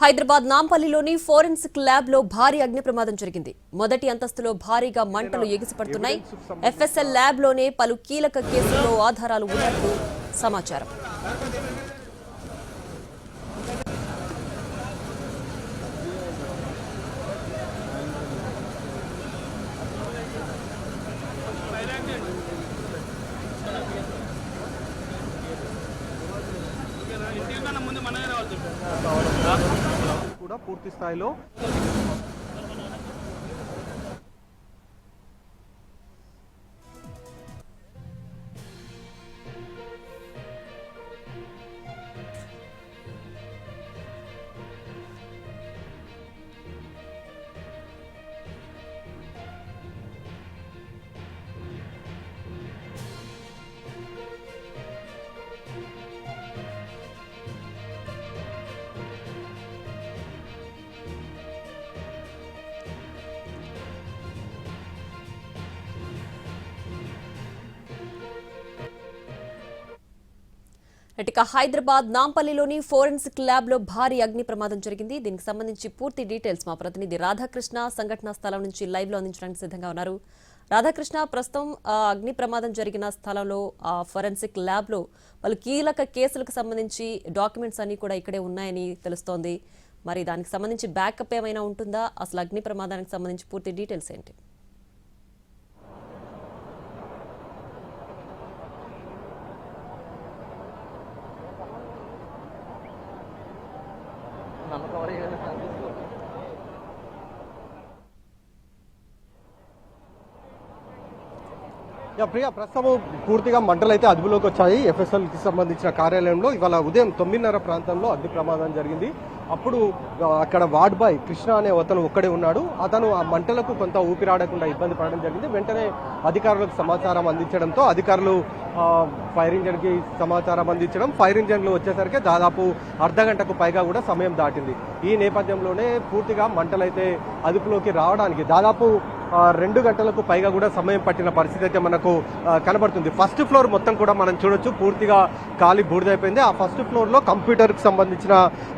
Hyderabad నాంపల్లిలోని forensic lab లో భారీ అగ్ని ప్రమాదం జరిగింది. మొదటి అంతస్తులో భారీగా మంటలు ఎగిసిపడుతున్నాయి. ఎఫ్ఎస్ఎల్ ల్యాబ్ లోనే పలు కీలక కేసుల్లో ఆధారాలు ఉన్నట్లు సమాచారం. కూడా పూర్తి స్థాయిలో ఇక హైదరాబాద్ నాంపల్లిలోని ఫోరెన్సిక్ ల్యాబ్ లో భారీ అగ్ని ప్రమాదం జరిగింది. దీనికి సంబంధించి పూర్తి డీటెయిల్స్ మా ప్రతినిధి రాధాకృష్ణ సంఘటనా స్థలం నుంచి లైవ్ లో అందించడానికి సిద్ధంగా ఉన్నారు. రాధాకృష్ణ, ప్రస్తుతం అగ్ని ప్రమాదం జరిగిన స్థలంలో ఫోరెన్సిక్ ల్యాబ్ లో పలు కీలక కేసులకు సంబంధించి డాక్యుమెంట్స్ అన్ని కూడా ఇక్కడే ఉన్నాయని తెలుస్తోంది. మరి దానికి సంబంధించి బ్యాకప్ ఏమైనా ఉంటుందా? అసలు అగ్ని ప్రమాదానికి సంబంధించి పూర్తి డీటెయిల్స్ ఏంటి? ప్రియ, ప్రస్తుతం పూర్తిగా మంటలు అయితే అదుపులోకి వచ్చాయి. ఎఫ్ఎస్ఎల్ కి సంబంధించిన కార్యాలయంలో ఇవాళ ఉదయం 9:30 ప్రాంతంలో అగ్ని ప్రమాదం జరిగింది. అప్పుడు అక్కడ వార్డ్ బాయ్ కృష్ణ అనే అతను ఒక్కడే ఉన్నాడు. అతను ఆ మంటలకు కొంత ఊపిరాడకుండా ఇబ్బంది పడడం జరిగింది. వెంటనే అధికారులకు సమాచారం అందించడంతో అధికారులు ఫైర్ ఇంజన్ కి సమాచారం అందించడం, ఫైర్ ఇంజన్లు వచ్చేసరికి దాదాపు అర్ధగంటకు పైగా కూడా సమయం దాటింది. ఈ నేపథ్యంలోనే పూర్తిగా మంటలైతే అదుపులోకి రావడానికి దాదాపు 2 గంటలకు పైగా కూడా సమయం పట్టిన పరిస్థితి అయితే మనకు కనబడుతుంది. ఫస్ట్ ఫ్లోర్ మొత్తం కూడా మనం చూడొచ్చు, పూర్తిగా ఖాళీ బూడిదైపోయింది. ఆ ఫస్ట్ ఫ్లోర్ లో కంప్యూటర్కి సంబంధించిన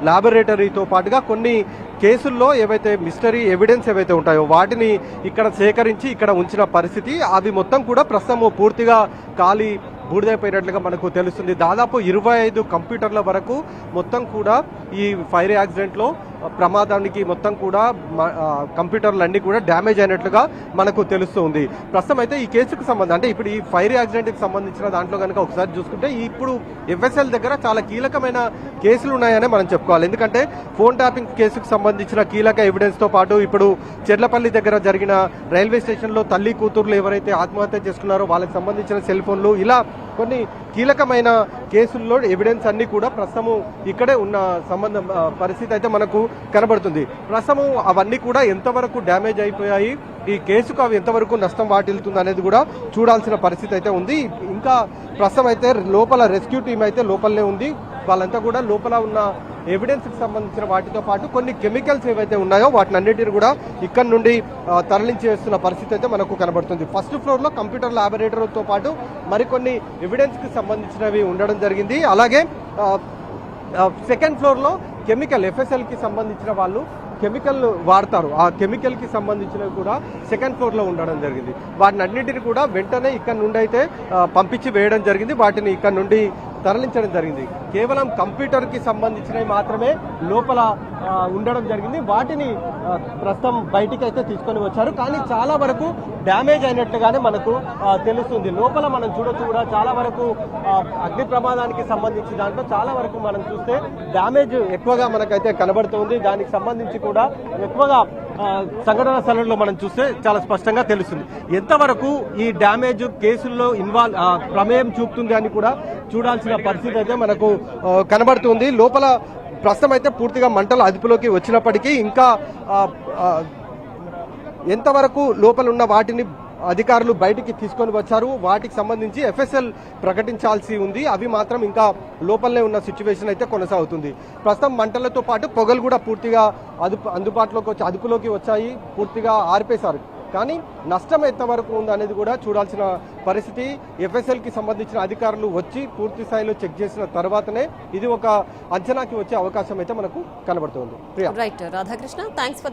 ల్యాబొరేటరీతో పాటుగా కొన్ని కేసుల్లో ఏవైతే మిస్టరీ ఎవిడెన్స్ ఏవైతే ఉంటాయో వాటిని ఇక్కడ సేకరించి ఇక్కడ ఉంచిన పరిస్థితి. అవి మొత్తం కూడా ప్రస్తుతం పూర్తిగా ఖాళీ బూడిదైపోయినట్లుగా మనకు తెలుస్తుంది. దాదాపు 25 కంప్యూటర్ల వరకు మొత్తం కూడా ఈ ఫైర్ యాక్సిడెంట్లో ప్రమాదానికి మొత్తం కూడా కంప్యూటర్లు అన్ని కూడా డ్యామేజ్ అయినట్లుగా మనకు తెలుస్తుంది. ప్రస్తుతం అయితే ఈ కేసుకు సంబంధం అంటే ఇప్పుడు ఈ ఫైర్ యాక్సిడెంట్కి సంబంధించిన దాంట్లో కనుక ఒకసారి చూసుకుంటే ఇప్పుడు ఎఫ్ఎస్ఎల్ దగ్గర చాలా కీలకమైన కేసులు ఉన్నాయని మనం చెప్పుకోవాలి. ఎందుకంటే ఫోన్ ట్యాపింగ్ కేసుకు సంబంధించిన కీలక ఎవిడెన్స్ తో పాటు ఇప్పుడు చెర్లపల్లి దగ్గర జరిగిన రైల్వే స్టేషన్లో తల్లి కూతుర్లు ఎవరైతే ఆత్మహత్య చేసుకున్నారో వాళ్ళకి సంబంధించిన సెల్ ఫోన్లు, ఇలా కొన్ని కీలకమైన కేసుల్లో ఎవిడెన్స్ అన్ని కూడా ప్రస్తుతం ఇక్కడే ఉన్న సంబంధం పరిస్థితి అయితే మనకు కనబడుతుంది. ప్రస్తుతం అవన్నీ కూడా ఎంతవరకు డ్యామేజ్ అయిపోయాయి, ఈ కేసుకు అవి ఎంతవరకు నష్టం వాటిల్తుంది అనేది కూడా చూడాల్సిన పరిస్థితి అయితే ఉంది. ఇంకా ప్రస్తుతం అయితే లోపల రెస్క్యూ టీం అయితే లోపలనే ఉంది. వాళ్ళంతా కూడా లోపల ఉన్న ఎవిడెన్స్ కి సంబంధించిన వాటితో పాటు కొన్ని కెమికల్స్ ఏవైతే ఉన్నాయో వాటిని అన్నిటిని కూడా ఇక్కడ నుండి తరలించేస్తున్న పరిస్థితి అయితే మనకు కనబడుతుంది. ఫస్ట్ ఫ్లోర్ లో కంప్యూటర్ ల్యాబొరేటరీతో పాటు మరికొన్ని ఎవిడెన్స్ కి సంబంధించినవి ఉండడం జరిగింది. అలాగే సెకండ్ ఫ్లోర్ లో కెమికల్ ఎఫ్ఎస్ఎల్ కి సంబంధించిన వాళ్ళు కెమికల్ వాడతారు. ఆ కెమికల్ కి సంబంధించినవి కూడా సెకండ్ ఫ్లోర్ లో ఉండడం జరిగింది. వాటిని అన్నింటిని కూడా వెంటనే ఇక్కడ నుండి అయితే పంపించి వేయడం జరిగింది. వాటిని ఇక్కడ నుండి తరలించడం జరిగింది. కేవలం కంప్యూటర్ కి సంబంధించినవి మాత్రమే లోపల ఉండడం జరిగింది. వాటిని ప్రస్తుతం బయటికి అయితే తీసుకొని వచ్చారు. కానీ చాలా వరకు డ్యామేజ్ అయినట్టుగానే మనకు తెలుస్తుంది. లోపల మనం చూడొచ్చు కూడా చాలా వరకు అగ్ని ప్రమాదానికి సంబంధించి దాంట్లో చాలా వరకు మనం చూస్తే డ్యామేజ్ ఎక్కువగా మనకైతే కనబడుతుంది. దానికి సంబంధించి కూడా ఎక్కువగా సంఘటన స్థలంలో మనం చూస్తే చాలా స్పష్టంగా తెలుస్తుంది. ఎంతవరకు ఈ డ్యామేజ్ కేసుల్లో ప్రమేయం చూపుతుంది అని కూడా చూడాల్సిన పరిస్థితి అయితే మనకు కనబడుతుంది. లోపల ప్రస్తుతం అయితే పూర్తిగా మంటలు అదుపులోకి వచ్చినప్పటికీ ఇంకా ఎంతవరకు లోపల ఉన్న వాటిని అధికారులు బయటికి తీసుకొని వచ్చారు, వాటికి సంబంధించి ఎఫ్ఎస్ఎల్ ప్రకటించాల్సి ఉంది. అవి మాత్రం ఇంకా లోపలనే ఉన్న సిచ్యువేషన్ అయితే కొనసాగుతుంది. ప్రస్తుతం మంటలతో పాటు పొగలు కూడా పూర్తిగా అదుపులోకి వచ్చాయి, పూర్తిగా ఆర్పేశారు. కానీ నష్టం ఎంతవరకు ఉందనేది కూడా చూడాల్సిన పరిస్థితి. ఎఫ్ఎస్ఎల్కి సంబంధించిన అధికారులు వచ్చి పూర్తి స్థాయిలో చెక్ చేసిన తర్వాతనే ఇది ఒక అంచనాకి వచ్చే అవకాశం అయితే మనకు కనబడుతుంది. Right Radhakrishna, thanks for